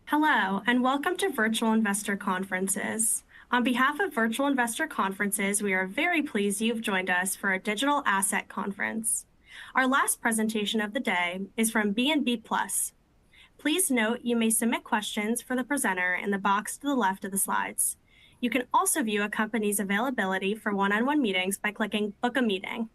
Hello, and welcome to Virtual Investor Conferences. On behalf of Virtual Investor Conferences, we are very pleased you've joined us for our Digital Asset Conference. Our last presentation of the day is from BNB Plus. Please note you may submit questions for the presenter in the box to the left of the slides. You can also view a company's availability for one-on-one meetings by clicking Book a Meeting.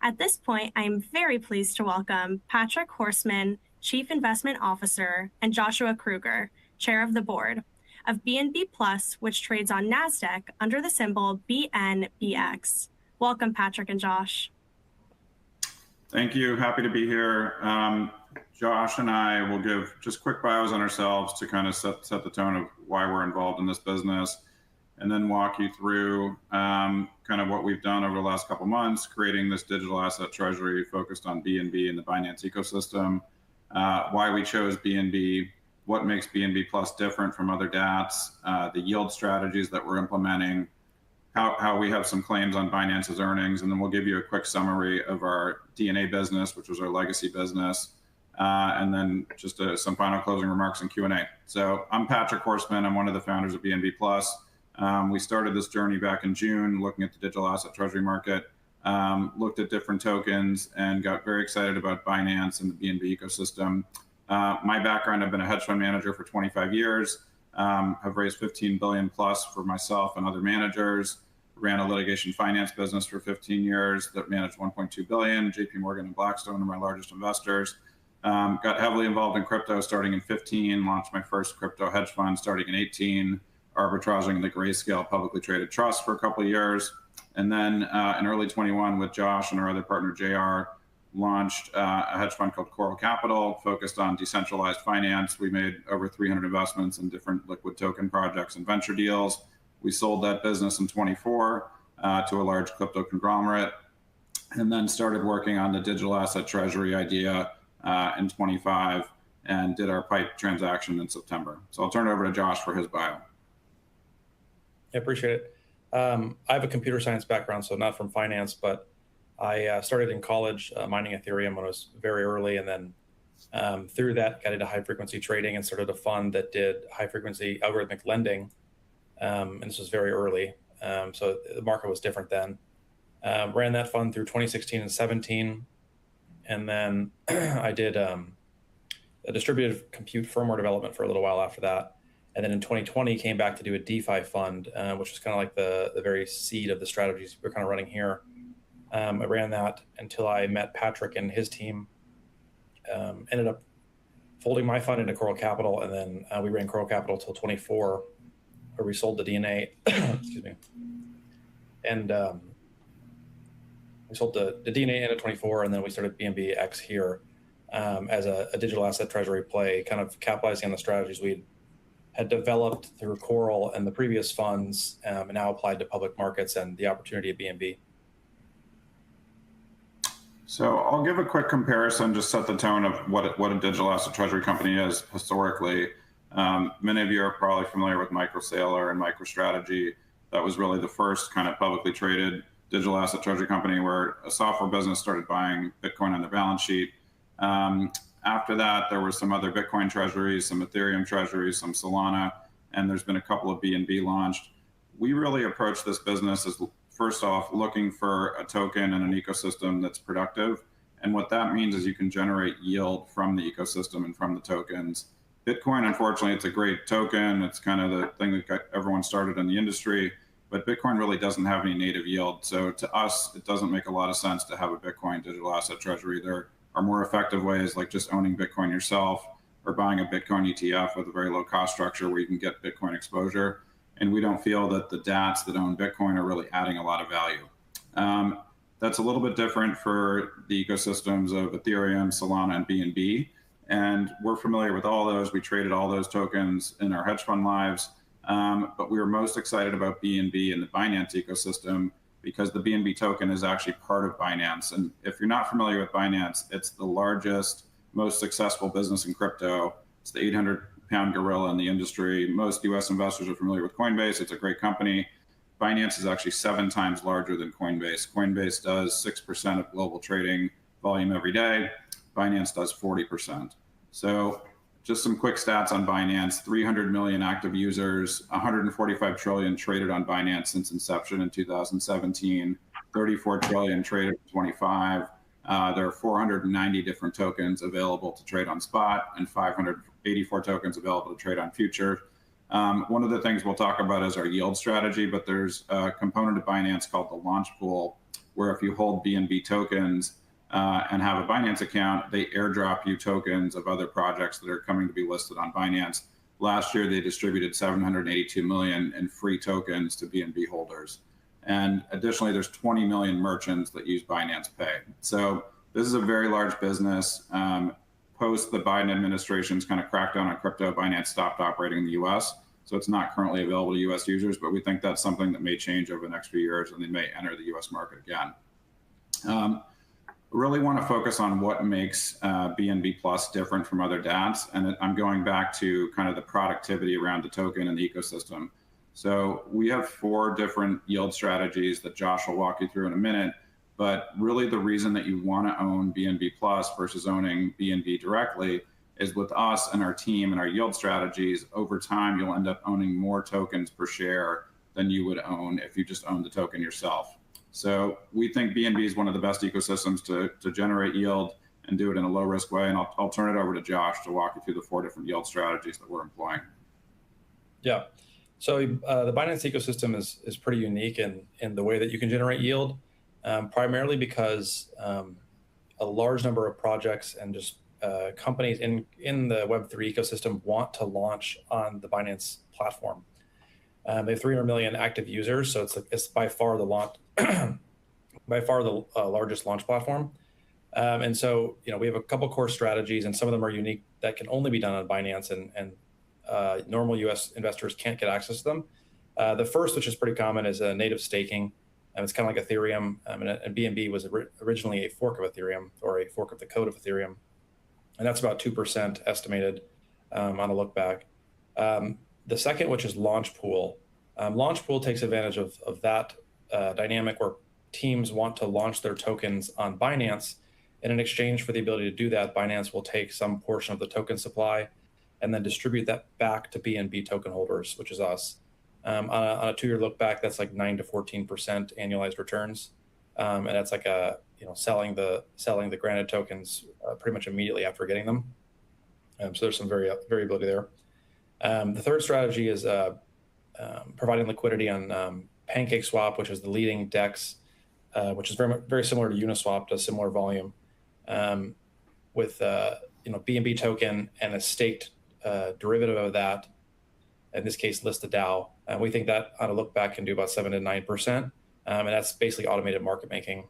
At this point, I am very pleased to welcome Patrick Horstman, Chief Investment Officer, and Joshua Kruger, Chair of the Board of BNB Plus, which trades on NASDAQ under the symbol BNBX. Welcome, Patrick and Josh. Thank you. Happy to be here. Josh and I will give just quick bios on ourselves to kind of set the tone of why we're involved in this business, and then walk you through kind of what we've done over the last couple months, creating this digital asset treasury focused on BNB and the Binance ecosystem, why we chose BNB, what makes BNB Plus different from other DATs, the yield strategies that we're implementing, how we have some claims on Binance's earnings, and then we'll give you a quick summary of our DNA business, which was our legacy business, and then just some final closing remarks and Q&A. So I'm Patrick Horstman. I'm one of the founders of BNB Plus. We started this journey back in June, looking at the digital asset treasury market, looked at different tokens, and got very excited about Binance and the BNB ecosystem. My background, I've been a hedge fund manager for 25 years, have raised 15 billion plus for myself and other managers, ran a litigation finance business for 15 years that managed 1.2 billion. JP Morgan and Blackstone are my largest investors. Got heavily involved in crypto starting in 15, launched my first crypto hedge fund starting in 18, arbitraging the Grayscale publicly traded trust for a couple of years. And then in early 21 with Josh and our other partner, JR, launched a hedge fund called Corp focused on decentralized finance. We made over 300 investments in different liquid token projects and venture deals. We sold that business in 24 to a large crypto conglomerate, and then started working on the digital asset treasury idea in 25 and did our PIPE transaction in September. So I'll turn it over to Josh for his bio. I appreciate it. I have a computer science background, so not from finance, but I started in college mining Ethereum when I was very early, and then through that got into high frequency trading and started a fund that did high frequency algorithmic lending. And this was very early, so the market was different then. Ran that fund through 2016 and 17, and then I did a distributed compute firmware development for a little while after that. And then in 2020, came back to do a DeFi fund, which is kind of like the very seed of the strategies we're kind of running here. I ran that until I met Patrick and his team. Ended up folding my fund into Coral Capital, and then we ran Coral Capital till 24, where we sold the DNA. Excuse me. And we sold the DNA into 24, and then we started BNBX here as a digital asset treasury play, kind of capitalizing on the strategies we had developed through Coral and the previous funds, and now applied to public markets and the opportunity at BNB. So I'll give a quick comparison, just set the tone of what a digital asset treasury company is historically. Many of you are probably familiar with MicroSaylor and MicroStrategy. That was really the first kind of publicly traded digital asset treasury company where a software business started buying Bitcoin on their balance sheet. After that, there were some other Bitcoin treasuries, some Ethereum treasuries, some Solana, and there's been a couple of BNB launched. We really approach this business as, first off, looking for a token and an ecosystem that's productive. And what that means is you can generate yield from the ecosystem and from the tokens. Bitcoin, unfortunately, it's a great token. It's kind of the thing that got everyone started in the industry, but Bitcoin really doesn't have any native yield. So to us, it doesn't make a lot of sense to have a Bitcoin digital asset treasury. There are more effective ways, like just owning Bitcoin yourself or buying a Bitcoin ETF with a very low cost structure where you can get Bitcoin exposure. And we don't feel that the DATs that own Bitcoin are really adding a lot of value. That's a little bit different for the ecosystems of Ethereum, Solana, and BNB. And we're familiar with all those. We traded all those tokens in our hedge fund lives. But we were most excited about BNB and the Binance ecosystem because the BNB token is actually part of Binance. And if you're not familiar with Binance, it's the largest, most successful business in crypto. It's the 800-pound gorilla in the industry. Most US investors are familiar with Coinbase. It's a great company. Binance is actually 7 times larger than Coinbase. Coinbase does 6% of global trading volume every day. Binance does 40%. So just some quick stats on Binance: 300 million active users, 145 trillion traded on Binance since inception in 2017, 34 trillion traded in 25. There are 490 different tokens available to trade on spot and 584 tokens available to trade on future. One of the things we'll talk about is our yield strategy, but there's a component of Binance called the launch pool, where if you hold BNB tokens and have a Binance account, they airdrop you tokens of other projects that are coming to be listed on Binance. Last year, they distributed 782 million in free tokens to BNB holders. And additionally, there's 20 million merchants that use Binance Pay. So this is a very large business. Post the Biden administration's kind of crackdown on crypto, Binance stopped operating in the US. So it's not currently available to US users, but we think that's something that may change over the next few years, and they may enter the US market again. Really want to focus on what makes BNB Plus different from other DATs. And I'm going back to kind of the productivity around the token and the ecosystem. So we have 4 different yield strategies that Josh will walk you through in a minute. But really the reason that you want to own BNB Plus versus owning BNB directly is with us and our team and our yield strategies, over time, you'll end up owning more tokens per share than you would own if you just owned the token yourself. So we think BNB is one of the best ecosystems to generate yield and do it in a low risk way. And I'll turn it over to Josh to walk you through the 4 different yield strategies that we're employing. Yeah. So the Binance ecosystem is pretty unique in the way that you can generate yield, primarily because a large number of projects and just companies in the Web3 ecosystem want to launch on the Binance platform. They have 300 million active users, so it's by far the largest launch platform. And so we have a couple core strategies, and some of them are unique that can only be done on Binance, and normal US investors can't get access to them. The first, which is pretty common, is native staking. It's kind of like Ethereum, and BNB was originally a fork of Ethereum, or a fork of the code of Ethereum. And that's about 2% estimated on a look back. The second, which is Launch Pool. Launch Pool takes advantage of that dynamic where teams want to launch their tokens on Binance. And in exchange for the ability to do that, Binance will take some portion of the token supply and then distribute that back to BNB token holders, which is us. On a 2-year look back, that's like 9 to 14% annualized returns. And that's like selling the granted tokens pretty much immediately after getting them. So there's some variability there. The third strategy is providing liquidity on PancakeSwap, which is the leading DEX, which is very similar to Uniswap, does similar volume, with BNB token and a staked derivative of that. In this case, list the DAO. We think that on a look back can do about 7 to 9%, and that's basically automated market making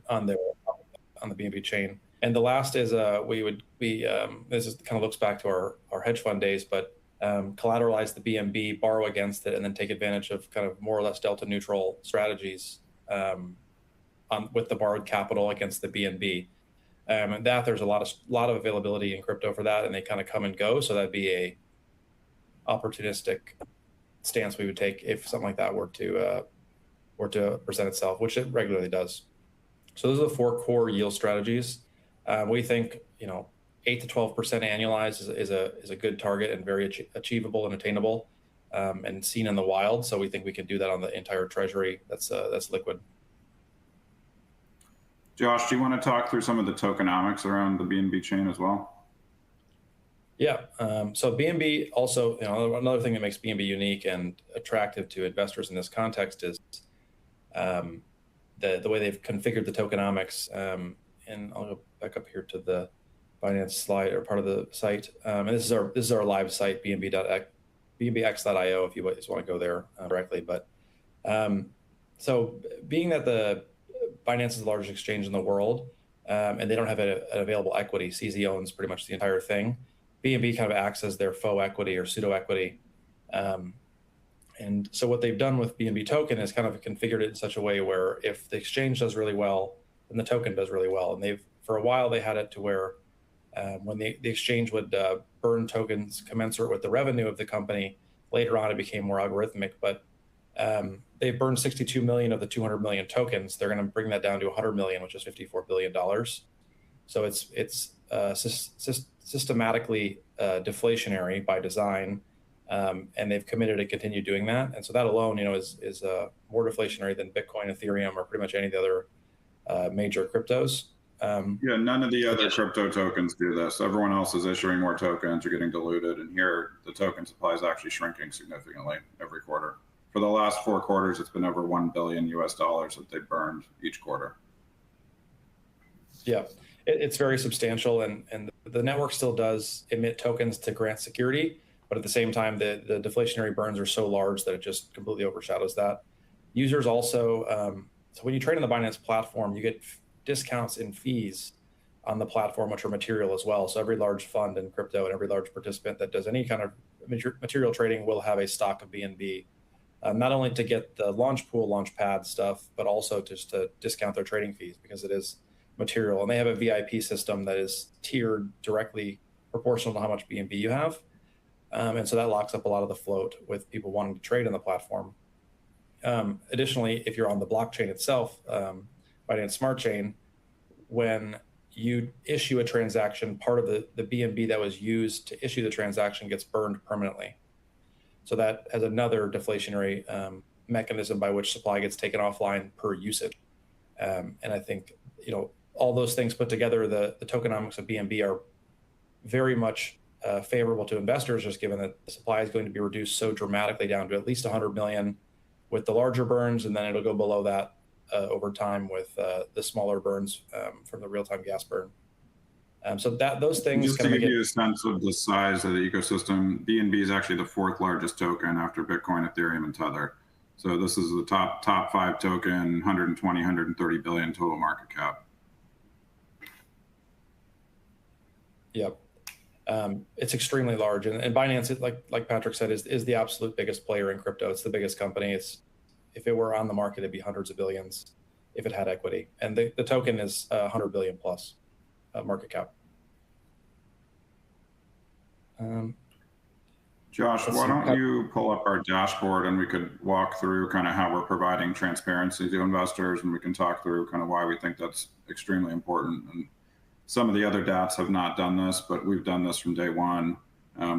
on the BNB chain. And the last is this is kind of looks back to our hedge fund days, but collateralize the BNB, borrow against it, and then take advantage of kind of more or less delta neutral strategies with the borrowed capital against the BNB. And that there's a lot of availability in crypto for that, and they kind of come and go. So that'd be a opportunistic stance we would take if something like that were to present itself, which it regularly does. So those are the 4 core yield strategies. We think 8 to 12% annualized is a good target and very achievable and attainable, and seen in the wild. So we think we can do that on the entire treasury that's liquid. Josh, do you want to talk through some of the tokenomics around the BNB chain as well? Yeah. So BNB also, another thing that makes BNB unique and attractive to investors in this context is the way they've configured the tokenomics. And I'll go back up here to the Binance slide or part of the site. And this is our live site, BNBX.io, if you just want to go there directly. But so being that the Binance is the largest exchange in the world, and they don't have an available equity, CZ owns pretty much the entire thing. BNB kind of acts as their faux equity or pseudo equity. And so what they've done with BNB token is kind of configured it in such a way where if the exchange does really well, then the token does really well. And for a while, they had it to where when the exchange would burn tokens commensurate with the revenue of the company, later on it became more algorithmic. But they've burned 62 million of the 200 million tokens. They're going to bring that down to 100 million, which is $54 billion. So it's systematically deflationary by design, and they've committed to continue doing that. And so that alone, is more deflationary than Bitcoin, Ethereum, or pretty much any of the other major cryptos. Yeah, none of the other crypto tokens do this. Everyone else is issuing more tokens, you're getting diluted, and here the token supply is actually shrinking significantly every quarter. For the last 4 quarters, it's been over $1 billion that they burned each quarter. Yeah, it's very substantial, and the network still does emit tokens to grant security, but at the same time, the deflationary burns are so large that it just completely overshadows that. Users also, so when you trade on the Binance platform, you get discounts in fees on the platform, which are material as well. So every large fund in crypto and every large participant that does any kind of material trading will have a stock of BNB, not only to get the launch pool, launch pad stuff, but also just to discount their trading fees because it is material. And they have a VIP system that is tiered directly proportional to how much BNB you have. And so that locks up a lot of the float with people wanting to trade on the platform. Additionally, if you're on the blockchain itself, Binance Smart Chain, when you issue a transaction, part of the BNB that was used to issue the transaction gets burned permanently. So that has another deflationary mechanism by which supply gets taken offline per usage. And I think, all those things put together, the tokenomics of BNB are very much favorable to investors, just given that the supply is going to be reduced so dramatically down to at least 100 million with the larger burns, and then it'll go below that over time with the smaller burns from the real-time gas burn. So those things just to give you a sense of the size of the ecosystem, BNB is actually the 4th largest token after Bitcoin, Ethereum, and Tether. So this is the top 5 token, 120, 130 billion total market cap. Yep. It's extremely large, and Binance, like Patrick said, is the absolute biggest player in crypto. It's the biggest company. If it were on the market, it'd be hundreds of billions if it had equity. And the token is 100 billion plus market cap. Josh, why don't you pull up our dashboard and we could walk through kind of how we're providing transparency to investors, and we can talk through kind of why we think that's extremely important. And some of the other dApps have not done this, but we've done this from day one.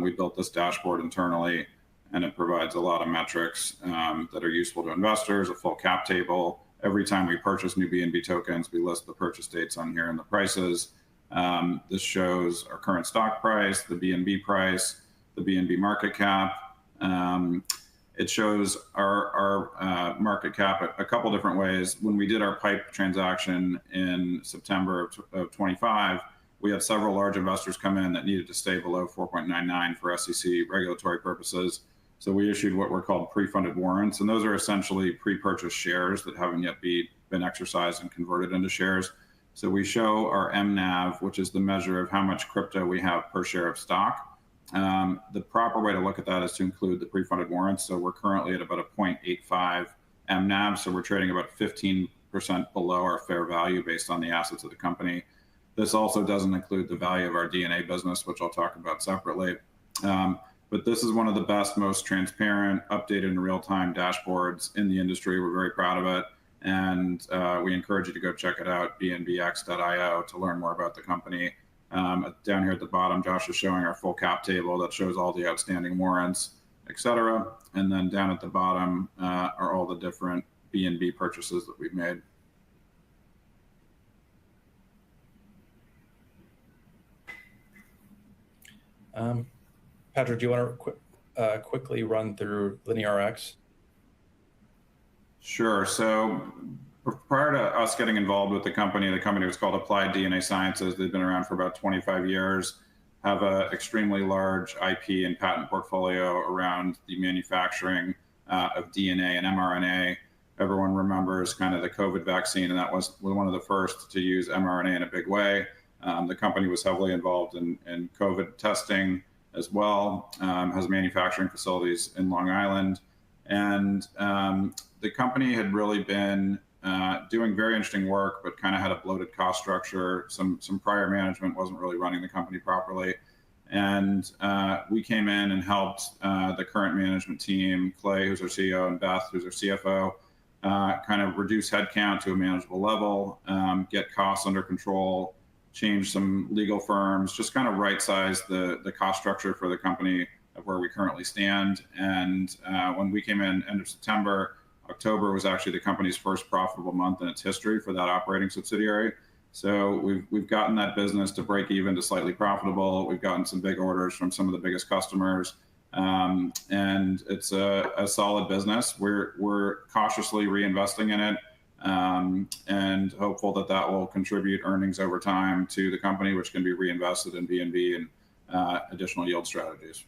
We built this dashboard internally, and it provides a lot of metrics that are useful to investors, a full cap table. Every time we purchase new BNB tokens, we list the purchase dates on here and the prices. This shows our current stock price, the BNB price, the BNB market cap. It shows our market cap a couple different ways. When we did our PIPE transaction in September of 25, we had several large investors come in that needed to stay below 4.99 for SEC regulatory purposes. So we issued what were called pre-funded warrants, and those are essentially pre-purchased shares that haven't yet been exercised and converted into shares. So we show our MNAV, which is the measure of how much crypto we have per share of stock. The proper way to look at that is to include the pre-funded warrants. So we're currently at about a 0.85 MNAV. So we're trading about 15% below our fair value based on the assets of the company. This also doesn't include the value of our DNA business, which I'll talk about separately. But this is one of the best, most transparent, updated in real-time dashboards in the industry. We're very proud of it. And we encourage you to go check it out, BNBX.io, to learn more about the company. Down here at the bottom, Josh is showing our full cap table that shows all the outstanding warrants, et cetera. And then down at the bottom are all the different BNB purchases that we've made. Patrick, do you want to quickly run through LinearX? Sure. So prior to us getting involved with the company was called Applied DNA Sciences. They've been around for about 25 years, have an extremely large IP and patent portfolio around the manufacturing of DNA and mRNA. Everyone remembers kind of the COVID vaccine, and that was one of the first to use mRNA in a big way. The company was heavily involved in COVID testing as well, has manufacturing facilities in Long Island. And the company had really been doing very interesting work, but kind of had a bloated cost structure. Some prior management wasn't really running the company properly. And we came in and helped the current management team, Clay, who's our CEO, and Beth, who's our CFO, kind of reduce headcount to a manageable level, get costs under control, change some legal firms, just kind of right-size the cost structure for the company of where we currently stand. And when we came in end of September, October was actually the company's first profitable month in its history for that operating subsidiary. So we've gotten that business to break even to slightly profitable. We've gotten some big orders from some of the biggest customers, and it's a solid business. We're cautiously reinvesting in it, and hopeful that that will contribute earnings over time to the company, which can be reinvested in BNB and additional yield strategies.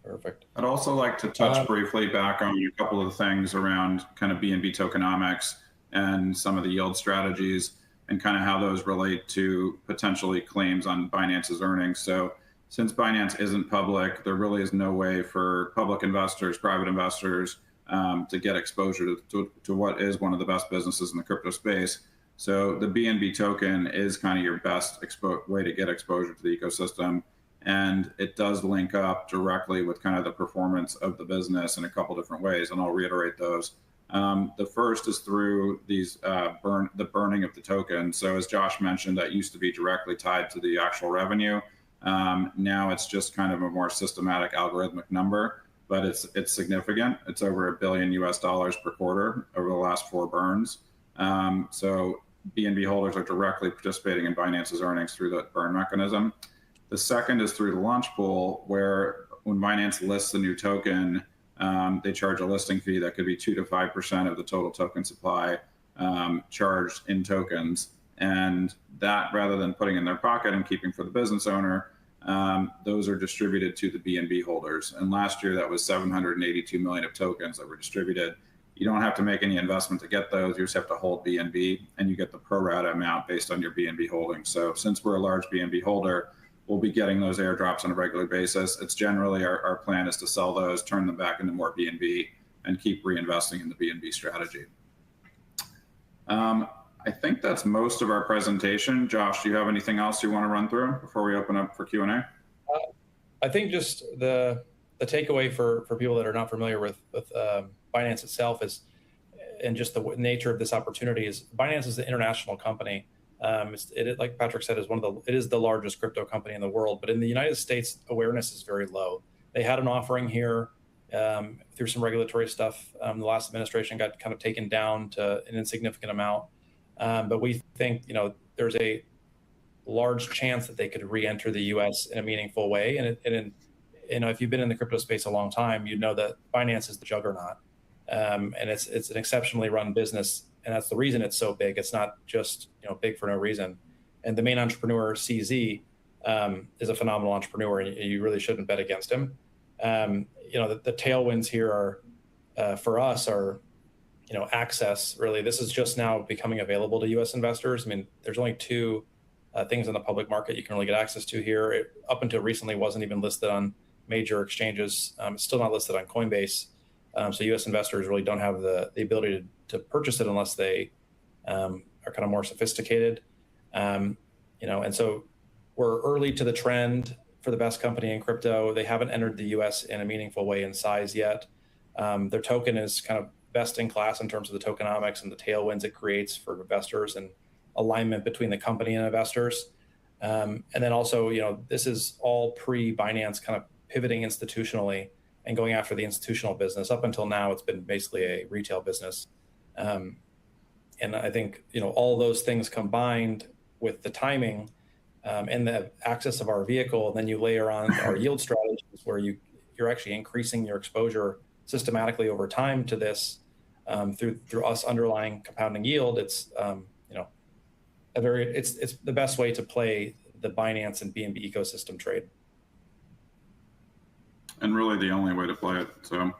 Perfect. I'd also like to touch briefly back on a couple of the things around kind of BNB tokenomics and some of the yield strategies and kind of how those relate to potentially claims on Binance's earnings. So since Binance isn't public, there really is no way for public investors, private investors, to get exposure to what is one of the best businesses in the crypto space. So the BNB token is kind of your best way to get exposure to the ecosystem. And it does link up directly with kind of the performance of the business in a couple different ways, and I'll reiterate those. The first is through these the burning of the token. So as Josh mentioned, that used to be directly tied to the actual revenue. Now it's just kind of a more systematic algorithmic number, but it's significant. It's over $1 billion per quarter over the last 4 burns. So BNB holders are directly participating in Binance's earnings through that burn mechanism. The second is through the launch pool, where when Binance lists a new token, they charge a listing fee that could be 2 to 5% of the total token supply charged in tokens. And that, rather than putting in their pocket and keeping for the business owner, those are distributed to the BNB holders. And last year, that was 782 million of tokens that were distributed. You don't have to make any investment to get those. You just have to hold BNB, and you get the pro rata amount based on your BNB holdings. So since we're a large BNB holder, we'll be getting those airdrops on a regular basis. It's generally our plan is to sell those, turn them back into more BNB, and keep reinvesting in the BNB strategy. I think that's most of our presentation. Josh, do you have anything else you want to run through before we open up for Q&A? I think just the takeaway for people that are not familiar with Binance itself is, and just the nature of this opportunity is, Binance is an international company. Like Patrick said, it is the largest crypto company in the world, but in the United States, awareness is very low. They had an offering here through some regulatory stuff. The last administration got kind of taken down to an insignificant amount, but we think there's a large chance that they could re-enter the U.S. in a meaningful way. And if you've been in the crypto space a long time, you know that Binance is the juggernaut, and it's an exceptionally run business. And that's the reason it's so big. It's not just big for no reason. And the main entrepreneur, CZ, is a phenomenal entrepreneur, and you really shouldn't bet against him. The tailwinds here are for us are access. Really, this is just now becoming available to U.S. investors. I mean, there's only 2 things in the public market you can really get access to here. It, up until recently, wasn't even listed on major exchanges. It's still not listed on Coinbase. So U.S. investors really don't have the ability to purchase it unless they are kind of more sophisticated. And so we're early to the trend for the best company in crypto. They haven't entered the U.S. in a meaningful way in size yet. Their token is kind of best in class in terms of the tokenomics and the tailwinds it creates for investors and alignment between the company and investors. And then also, this is all pre-Binance kind of pivoting institutionally and going after the institutional business. Up until now, it's been basically a retail business. And I think, all those things combined with the timing and the access of our vehicle, and then you layer on our yield strategies where you're actually increasing your exposure systematically over time to this through us underlying compounding yield. It's it's the best way to play the Binance and BNB ecosystem trade. And really the only way to play it. So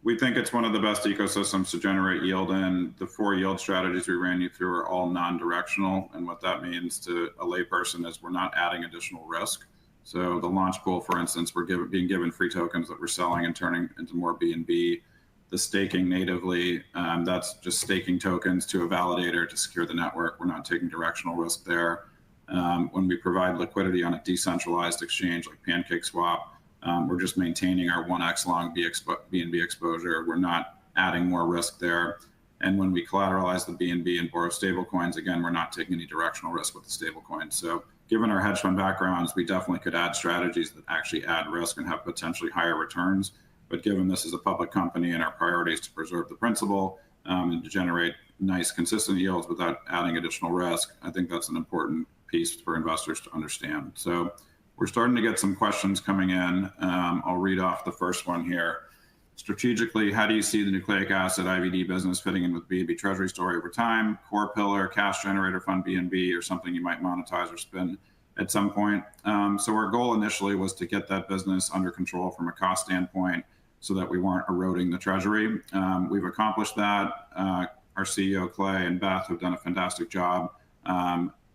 we think it's one of the best ecosystems to generate yield in. The 4 yield strategies we ran you through are all non-directional. And what that means to a layperson is we're not adding additional risk. So the launch pool, for instance, we're being given free tokens that we're selling and turning into more BNB. The staking natively, that's just staking tokens to a validator to secure the network. We're not taking directional risk there. When we provide liquidity on a decentralized exchange like PancakeSwap, we're just maintaining our 1x long BNB exposure. We're not adding more risk there. And when we collateralize the BNB and borrow stablecoins, again, we're not taking any directional risk with the stablecoins. So given our hedge fund backgrounds, we definitely could add strategies that actually add risk and have potentially higher returns. But given this is a public company and our priority is to preserve the principal and to generate nice, consistent yields without adding additional risk, I think that's an important piece for investors to understand. So we're starting to get some questions coming in. I'll read off the first one here. Strategically, how do you see the nucleic acid IVD business fitting in with BNB Treasury story over time? Core pillar, cash generator fund BNB, or something you might monetize or spin at some point? So our goal initially was to get that business under control from a cost standpoint so that we weren't eroding the Treasury. We've accomplished that. Our CEO, Clay, and Beth have done a fantastic job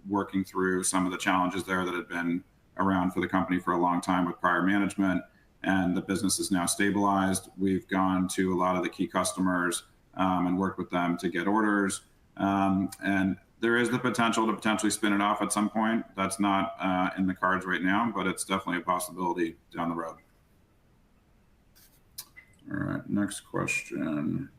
working through some of the challenges there that had been around for the company for a long time with prior management. And the business is now stabilized. We've gone to a lot of the key customers and worked with them to get orders. And there is the potential to potentially spin it off at some point. That's not in the cards right now, but it's definitely a possibility down the road. All right, next question.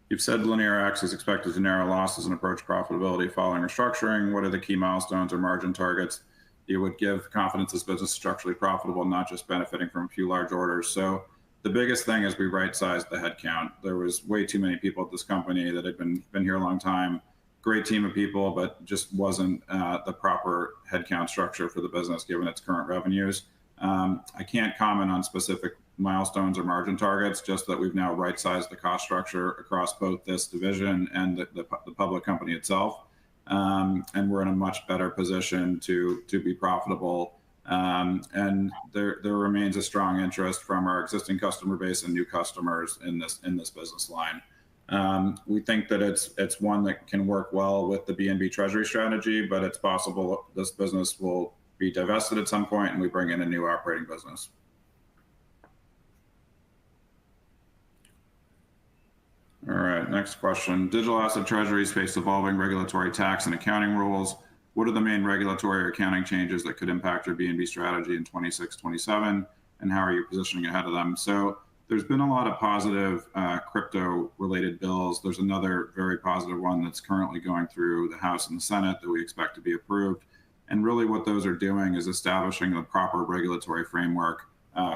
You've said LinearX is expected to narrow losses and approach profitability following restructuring. What are the key milestones or margin targets you would give confidence this business is structurally profitable, not just benefiting from a few large orders? So the biggest thing is we right-sized the headcount. There was way too many people at this company that had been here a long time. Great team of people, but just wasn't the proper headcount structure for the business given its current revenues. I can't comment on specific milestones or margin targets, just that we've now right-sized the cost structure across both this division and the public company itself. And we're in a much better position to be profitable. And there remains a strong interest from our existing customer base and new customers in this business line. We think that it's one that can work well with the BNB Treasury strategy, but it's possible this business will be divested at some point and we bring in a new operating business. All right, next question. Digital asset treasuries face evolving regulatory tax and accounting rules. What are the main regulatory or accounting changes that could impact your BNB strategy in 26, 27, and how are you positioning ahead of them? So there's been a lot of positive crypto-related bills. There's another very positive one that's currently going through the House and the Senate that we expect to be approved. And really what those are doing is establishing the proper regulatory framework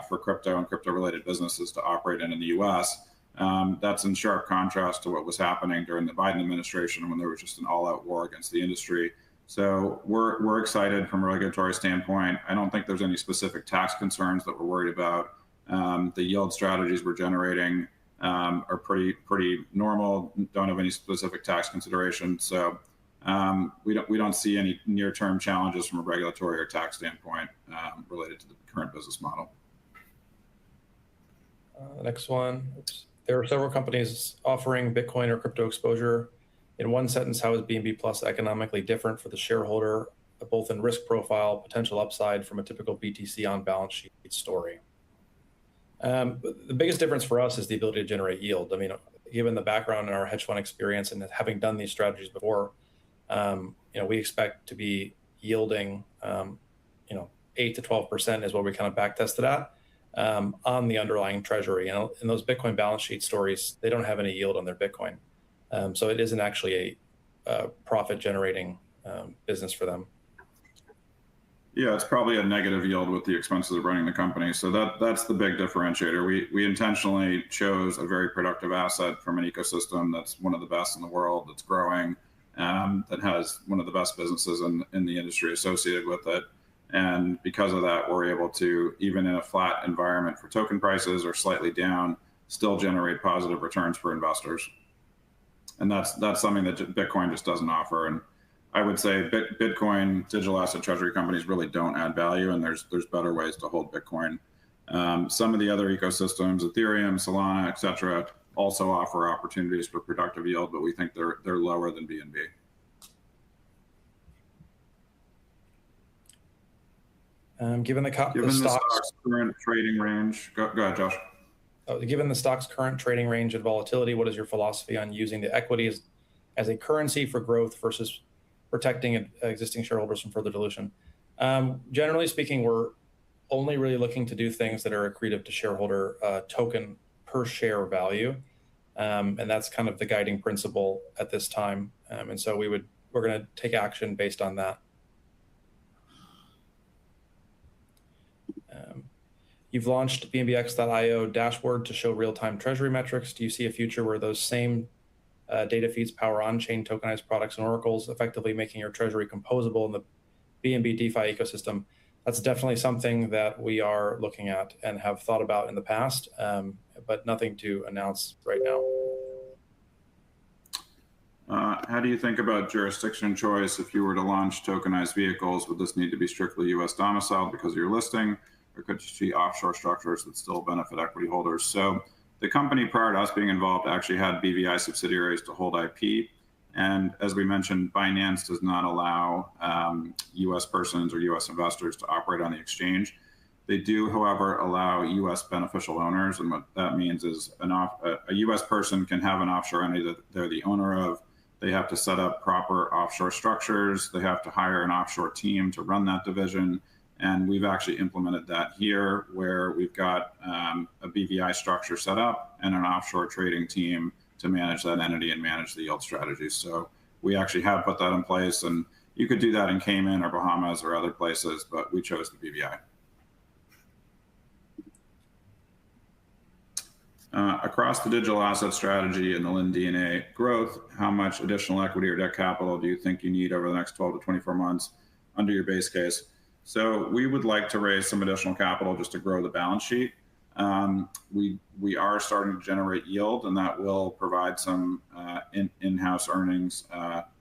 for crypto and crypto-related businesses to operate in the US. That's in sharp contrast to what was happening during the Biden administration when there was just an all-out war against the industry. So we're excited from a regulatory standpoint. I don't think there's any specific tax concerns that we're worried about. The yield strategies we're generating are pretty normal, don't have any specific tax considerations. So we don't see any near-term challenges from a regulatory or tax standpoint related to the current business model. The next one. Oops. There are several companies offering Bitcoin or crypto exposure. In one sentence, how is BNB Plus economically different for the shareholder, both in risk profile, potential upside from a typical BTC on balance sheet story? The biggest difference for us is the ability to generate yield. I mean, given the background in our hedge fund experience and having done these strategies before, we expect to be yielding, 8 to 12% is what we kind of back tested at. On the underlying treasury. And in those Bitcoin balance sheet stories, they don't have any yield on their Bitcoin. So it isn't actually a profit generating business for them. Yeah, it's probably a negative yield with the expenses of running the company. So that's the big differentiator. We intentionally chose a very productive asset from an ecosystem that's one of the best in the world, that's growing, that has one of the best businesses in the industry associated with it. And because of that, we're able to, even in a flat environment for token prices or slightly down, still generate positive returns for investors. And that's something that Bitcoin just doesn't offer. And I would say Bitcoin digital asset treasury companies really don't add value, and there's better ways to hold Bitcoin. Some of the other ecosystems, Ethereum, Solana, et cetera, also offer opportunities for productive yield, but we think they're lower than BNB. Given the stock's current trading range, go ahead, Josh. Given the stock's current trading range and volatility, what is your philosophy on using the equities as a currency for growth versus protecting existing shareholders from further dilution? Generally speaking, we're only really looking to do things that are accretive to shareholder token per share value. And that's kind of the guiding principle at this time. And so we're going to take action based on that. You've launched BNBX.io dashboard to show real-time treasury metrics. Do you see a future where those same data feeds power on-chain tokenized products and oracles, effectively making your treasury composable in the BNB DeFi ecosystem? That's definitely something that we are looking at and have thought about in the past, but nothing to announce right now. How do you think about jurisdiction choice? If you were to launch tokenized vehicles, would this need to be strictly US domiciled because of your listing, or could you see offshore structures that still benefit equity holders? So the company, prior to us being involved, actually had BVI subsidiaries to hold IP. And as we mentioned, Binance does not allow US persons or US investors to operate on the exchange. They do, however, allow US beneficial owners. And what that means is a US person can have an offshore entity that they're the owner of. They have to set up proper offshore structures. They have to hire an offshore team to run that division. And we've actually implemented that here, where we've got a BVI structure set up and an offshore trading team to manage that entity and manage the yield strategies. So we actually have put that in place, and you could do that in Cayman or Bahamas or other places, but we chose the BVI. Across the digital asset strategy and the LIN growth, how much additional equity or debt capital do you think you need over the next 12 to 24 months under your base case? So we would like to raise some additional capital just to grow the balance sheet. We are starting to generate yield, and that will provide some in-house earnings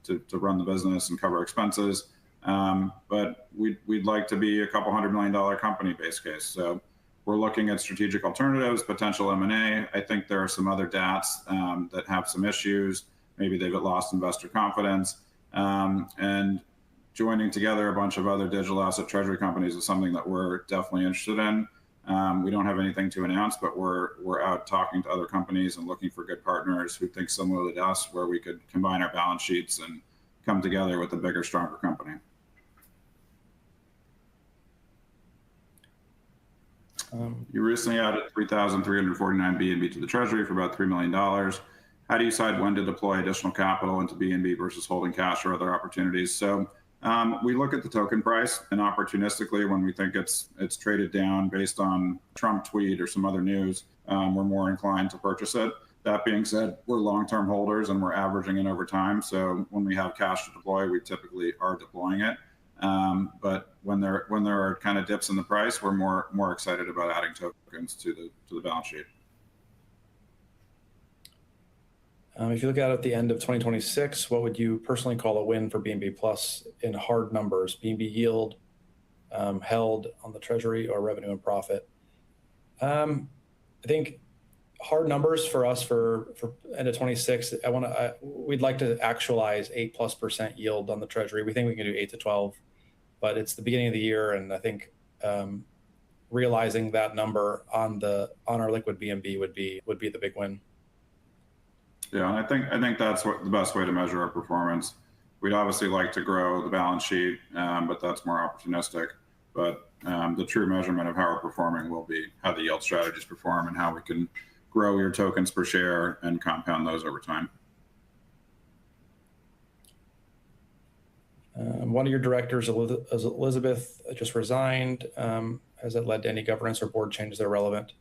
to run the business and cover expenses. But we'd like to be a couple $100 million company base case. So we're looking at strategic alternatives, potential M&A. I think there are some other DATs that have some issues. Maybe they've lost investor confidence. And joining together a bunch of other digital asset treasury companies is something that we're definitely interested in. We don't have anything to announce, but we're out talking to other companies and looking for good partners who think similarly to us, where we could combine our balance sheets and come together with a bigger, stronger company. You recently added 3,349 BNB to the treasury for about $3 million. How do you decide when to deploy additional capital into BNB versus holding cash or other opportunities? So we look at the token price, and opportunistically, when we think it's traded down based on Trump tweet or some other news, we're more inclined to purchase it. That being said, we're long-term holders and we're averaging in over time. So when we have cash to deploy, we typically are deploying it. But when there are kind of dips in the price, we're more excited about adding tokens to the balance sheet. If you look at the end of 2026, what would you personally call a win for BNB Plus in hard numbers? BNB yield, held on the treasury, or revenue and profit? I think hard numbers for us for end of 26. We'd like to actualize 8+% yield on the treasury. We think we can do 8 to 12, but it's the beginning of the year, and I think realizing that number on our liquid BNB would be the big win. Yeah, and I think that's the best way to measure our performance. We'd obviously like to grow the balance sheet, but that's more opportunistic. But the true measurement of how we're performing will be how the yield strategies perform and how we can grow your tokens per share and compound those over time. One of your directors, Elizabeth, just resigned. Has it led to any governance or board changes that are relevant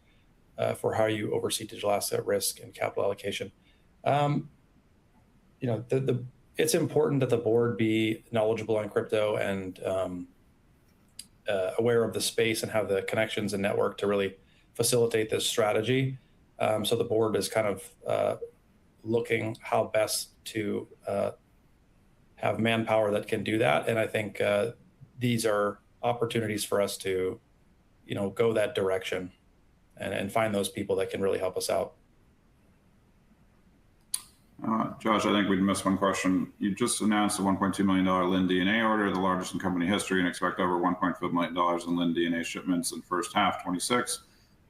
for how you oversee digital asset risk and capital allocation? It's important that the board be knowledgeable on crypto and aware of the space and have the connections and network to really facilitate this strategy. So the board is kind of looking how best to have manpower that can do that. And I think these are opportunities for us to, go that direction and find those people that can really help us out. Josh, I think we'd missed one question. You just announced a $1.2 million LIN order, the largest in company history, and expect over $1.5 million in LIN shipments in first half 26.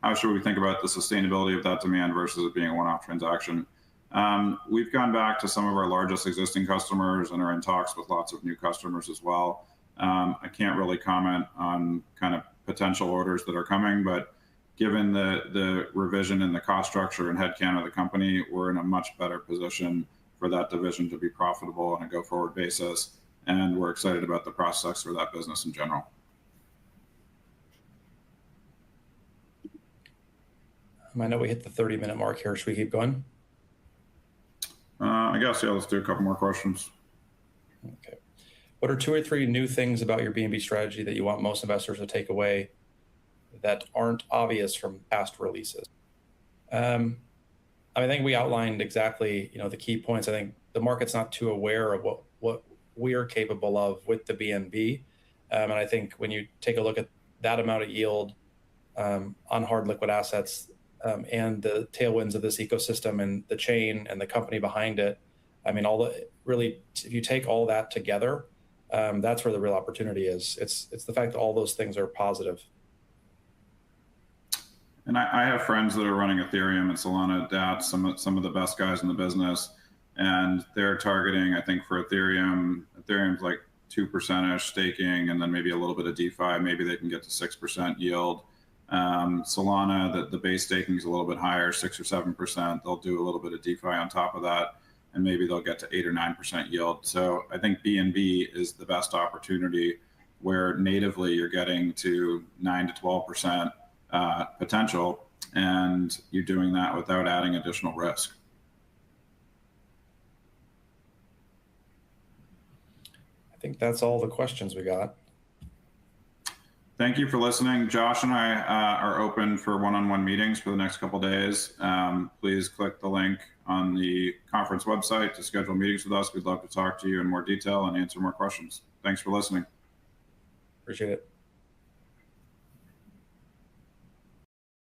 How should we think about the sustainability of that demand versus it being a one-off transaction? We've gone back to some of our largest existing customers and are in talks with lots of new customers as well. I can't really comment on kind of potential orders that are coming, but given the revision in the cost structure and headcount of the company, we're in a much better position for that division to be profitable on a go-forward basis. And we're excited about the prospects for that business in general. I know we hit the 30-minute mark here. Should we keep going? I guess, yeah, let's do a couple more questions. Okay. What are 2 or 3 new things about your BNB strategy that you want most investors to take away that aren't obvious from past releases? I think we outlined exactly, the key points. I think the market's not too aware of what we are capable of with the BNB. And I think when you take a look at that amount of yield on hard liquid assets and the tailwinds of this ecosystem and the chain and the company behind it, I mean, if you take all that together, that's where the real opportunity is. It's the fact that all those things are positive. And I have friends that are running Ethereum and Solana DATs, some of the best guys in the business, and they're targeting, I think for Ethereum's like 2%-ish staking, and then maybe a little bit of DeFi. Maybe they can get to 6% yield. Solana, the base staking is a little bit higher, 6 or 7%. They'll do a little bit of DeFi on top of that, and maybe they'll get to 8 or 9% yield. So I think BNB is the best opportunity where natively you're getting to 9 to 12% potential, and you're doing that without adding additional risk. I think that's all the questions we got. Thank you for listening. Josh and I are open for one-on-one meetings for the next couple of days. Please click the link on the conference website to schedule meetings with us. We'd love to talk to you in more detail and answer more questions. Thanks for listening. Appreciate it.